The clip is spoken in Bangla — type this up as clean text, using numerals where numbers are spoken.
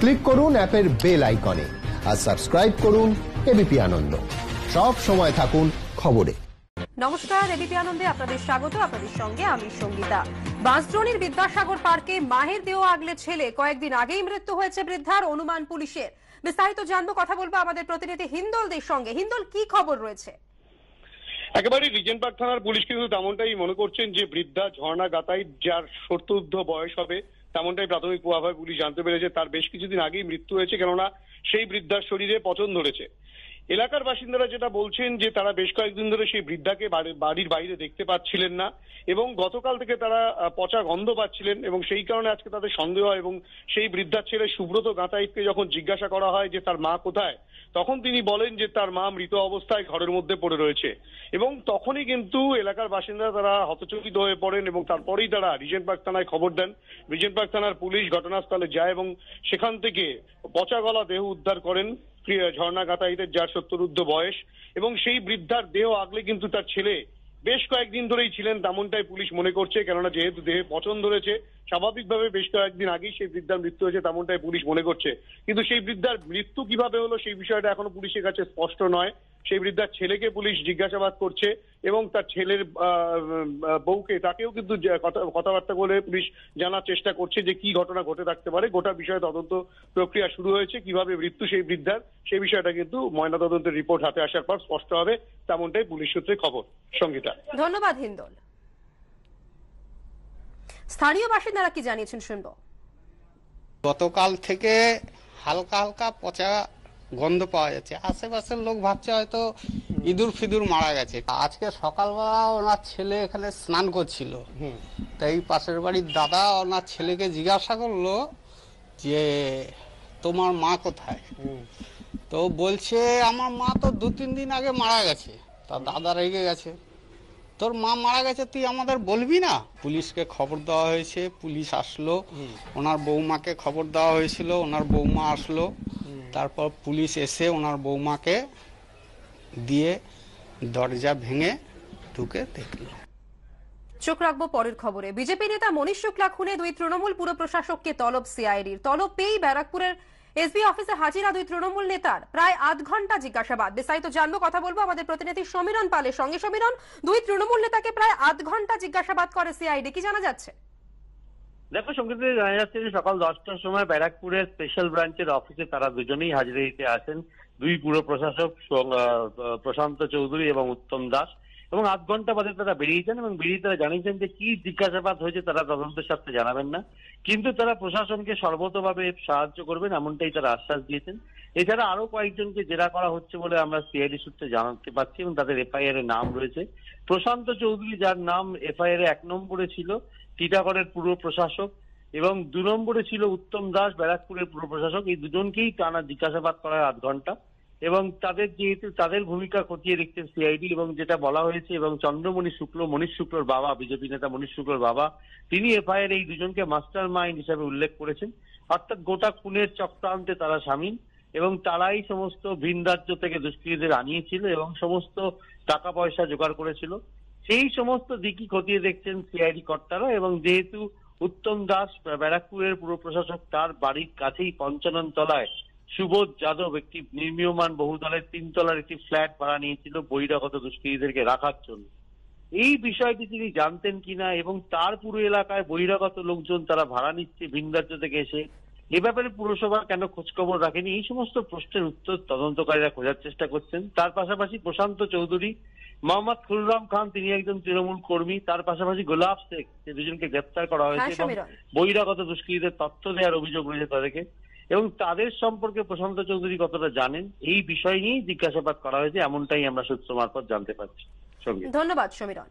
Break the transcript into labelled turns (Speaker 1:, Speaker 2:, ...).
Speaker 1: ক্লিক করুন অ্যাপের বেল আইকনে আর সাবস্ক্রাইব করুন এবিপি আনন্দ। সব সময় থাকুন খবরে।
Speaker 2: নমস্কার, এবিপি আনন্দে আপনাদের স্বাগত। আপনাদের সঙ্গে আমি সঙ্গীতা। বাঁশদ্রোণীর বিদ্যাসাগর পার্কে মাহের দেহ আগলে ছেলে কয়েকদিন আগেই মৃত্যু হয়েছে বৃদ্ধার, অনুমান পুলিশের। বিস্তারিত জানবো, কথা বলবো আমাদের প্রতিনিধি হিন্দলদের সঙ্গে। হিন্দল, কি খবর রয়েছে?
Speaker 3: একেবারে রিজেন্ট পার্ক থানার পুলিশ কিন্তু তেমনটাই মনে করছেন যে বৃদ্ধা ঝর্ণা গাতাই, যার 70 বয়স হবে, তেমনটাই প্রাথমিক পূর্বাভাস পুলিশ জানতে পেরেছে। তার বেশ কিছুদিন আগেই মৃত্যু হয়েছে, কেননা সেই বৃদ্ধার শরীরে পচন ধরেছে। এলাকার বাসিন্দারা যেটা বলছেন যে তারা বেশ কয়েকদিন ধরে সেই বৃদ্ধাকে বাড়ির বাইরে দেখতে পাচ্ছিলেন না এবং গতকাল থেকে তারা পচা গন্ধ পাচ্ছিলেন এবং সেই কারণে আজকে তাদের সন্দেহ হয়। এবং সেই বৃদ্ধার ছেলে সুব্রত গাতাইতকে যখন জিজ্ঞাসা করা হয় যে তার মা কোথায়, তখন তিনি বলেন যে তার মা মৃত অবস্থায় ঘরের মধ্যে পড়ে রয়েছে। এবং তখনই কিন্তু এলাকার বাসিন্দারা তারা হতচকিত হয়ে পড়েন এবং তারপরেই তারা রিজেন্ট পার্ক থানায় খবর দেন। রিজেন্ট পার্ক থানার পুলিশ ঘটনাস্থলে যায় এবং সেখান থেকে পচা গলা দেহ উদ্ধার করেন ঝর্ণা গাতাইতের, যার 70 বয়স। এবং সেই বৃদ্ধার দেহ আগলে কিন্তু তার ছেলে বেশ কয়েকদিন ধরেই ছিলেন, তেমনটাই পুলিশ মনে করছে। কেননা যেহেতু দেহে পচন ধরেছে, স্বাভাবিকভাবে বেশ কয়েকদিন আগেই সেই বৃদ্ধার মৃত্যু হয়েছে, তেমনটাই পুলিশ মনে করছে। কিন্তু সেই বৃদ্ধার মৃত্যু কিভাবে হলো সেই বিষয়টা এখনো পুলিশের কাছে স্পষ্ট নয়। সেই বৃদ্ধার ছেলেকে পুলিশ জিজ্ঞাসাবাদ করছে এবং তার ছেলের বউকে, তাকেও কিন্তু কথাবার্তা বলে পুলিশ জানার চেষ্টা করছে যে কি ঘটনা ঘটে থাকতে পারে। গোটা বিষয়ে তদন্ত প্রক্রিয়া শুরু হয়েছে। কিভাবে মৃত্যু সেই বৃদ্ধার, সেই বিষয়টা কিন্তু ময়নাতদন্তের রিপোর্ট হাতে আসার পর স্পষ্ট হবে, তেমনটাই পুলিশ সূত্রে খবর। সঙ্গীতা,
Speaker 2: ধন্যবাদ হিন্দল। স্থানীয় বাসিন্দারা কি জানিয়েছেন শুনবো।
Speaker 4: গতকাল থেকে হালকা হালকা পচা গন্ধ পাওয়া যাচ্ছে। আশেপাশের লোক ভাবছে হয়তো ইঁদুর ফিদুর মারা গেছে। আজকে সকালবেলা ওনার ছেলে এখানে স্নান করছিল, তাই পাশের বাড়ির দাদা ওনার ছেলেকে জিজ্ঞাসা করলো যে তোমার মা কোথায়। তো বলছে আমার মা তো 2-3 দিন আগে মারা গেছে। তা দাদা রেগে গেছে, তোর মা মারা গেছে তুই আমাদের বলবি না। পুলিশকে খবর দেওয়া হয়েছে, পুলিশ আসলো। ওনার বৌমাকে খবর দেওয়া হয়েছিল, ওনার বৌমা আসলো। তারপর পুলিশ এসে ওনার বৌমাকে দিয়ে দরজা ভেঙে ঢুকে দেখল।
Speaker 2: চোখ রাখবো পরের খবরে। বিজেপি নেতা মনীশ শুক্লা খুনে 2 তৃণমূল পুর প্রশাসককে তলব সিআইডির। তলব পেয়েই ব্যারাকপুরের এসবি অফিসে হাজিরা 2 তৃণমূল নেতার। প্রায় আধ ঘন্টা জিজ্ঞাসাবাদ। বিস্তারিত জানবো, কথা বলবো আমাদের প্রতিনিধি সমীরণ পালের সঙ্গে। সমীরণ, 2 তৃণমূল নেতাকে প্রায় আধ ঘন্টা জিজ্ঞাসাবাদ করে সিআইডি, কি জানা যাচ্ছে?
Speaker 5: দেখো সঙ্গীতে, জানা যাচ্ছে যে সকাল 10টার সময় ব্যারাকপুরের স্পেশাল ব্রাঞ্চের অফিসে তারা দুজনেই হাজিরা দিতে আসেন। 2 পুর প্রশাসক প্রশান্ত চৌধুরী এবং উত্তম দাস, এবং আধ ঘন্টা বাদে তারা বেরিয়েছেন এবং বেরিয়ে তারা জানিয়েছেন যে কি জিজ্ঞাসাবাদ হয়েছে তারা তদন্তের সাথে জানাবেন না, কিন্তু তারা প্রশাসনকে সর্বতভাবে সাহায্য করবেন, এমনটাই তারা আশ্বাস দিয়েছেন। এছাড়া আরো কয়েকজনকে জেরা করা হচ্ছে বলে আমরা সিআইডি সূত্রে জানাতে পারছি এবং তাদের এফআইআর এর নাম রয়েছে। প্রশান্ত চৌধুরী, যার নাম এফআইআর এ 1 নম্বরে ছিল, টিটাগড়ের পুর প্রশাসক, এবং 2 নম্বরে ছিল উত্তম দাস, ব্যারাকপুরের পুর প্রশাসক। এই দুজনকেই টানা জিজ্ঞাসাবাদ করা হয় আধ ঘন্টা এবং তাদের যেহেতু তাদের ভূমিকা খতিয়ে দেখছেন সিআইডি। এবং যেটা বলা হয়েছে, এবং চন্দ্রমণি শুক্ল, মনীশ শুক্লর বাবা, বিজেপি নেতা মনীশ শুক্লর বাবা, তিনি এফআইআর এই দুজনকে মাস্টার মাইন্ড হিসাবে উল্লেখ করেছেন। অর্থাৎ গোটা খুনের চক্রান্তে তারা সামিল এবং তারাই সমস্ত ভিন রাজ্য থেকে দুষ্কৃতীদের আনিয়েছিল এবং সমস্ত টাকা পয়সা জোগাড় করেছিল। সেই সমস্ত দিকই খতিয়ে দেখছেন সিআইডি কর্তারা। এবং যেহেতু উত্তম দাস ব্যারাকপুরের পুর প্রশাসক, তার বাড়ির কাছেই 55 তলায় সুবোধ যাদব একটি নির্মীয়মান বহুতলের 3 তলার একটি ফ্ল্যাট ভাড়া নিয়েছিল বহিরাগত দুষ্কৃতীদেরকে রাখার জন্য। এই বিষয়টি তিনি জানতেন কিনা এবং তার পুরো এলাকায় বহিরাগত লোকজন তারা ভাড়া নিচ্ছে ভিন রাজ্য থেকে এসে, এ ব্যাপারে পুরসভা কেন খোঁজখবর রাখেনি, এই সমস্ত প্রশ্নের উত্তর তদন্তকারীরা খোঁজার চেষ্টা করছেন। তার পাশাপাশি প্রশান্ত চৌধুরী, মোহাম্মদ খুররাম খান, তিনি একজন তৃণমূল কর্মী, তার পাশাপাশি গোলাপ শেখ, যে দুজনকে গ্রেপ্তার করা হয়েছে এবং বহিরাগত দুষ্কৃতীদের তথ্য দেওয়ার অভিযোগ রয়েছে তাদেরকে, এবং তাদের সম্পর্কে প্রশান্ত চৌধুরী কতটা জানেন এই বিষয় নিয়েই জিজ্ঞাসাবাদ করা হয়েছে, এমনটাই আমরা সূত্র মারফত জানতে পারছি।
Speaker 2: ধন্যবাদ সমীরণ।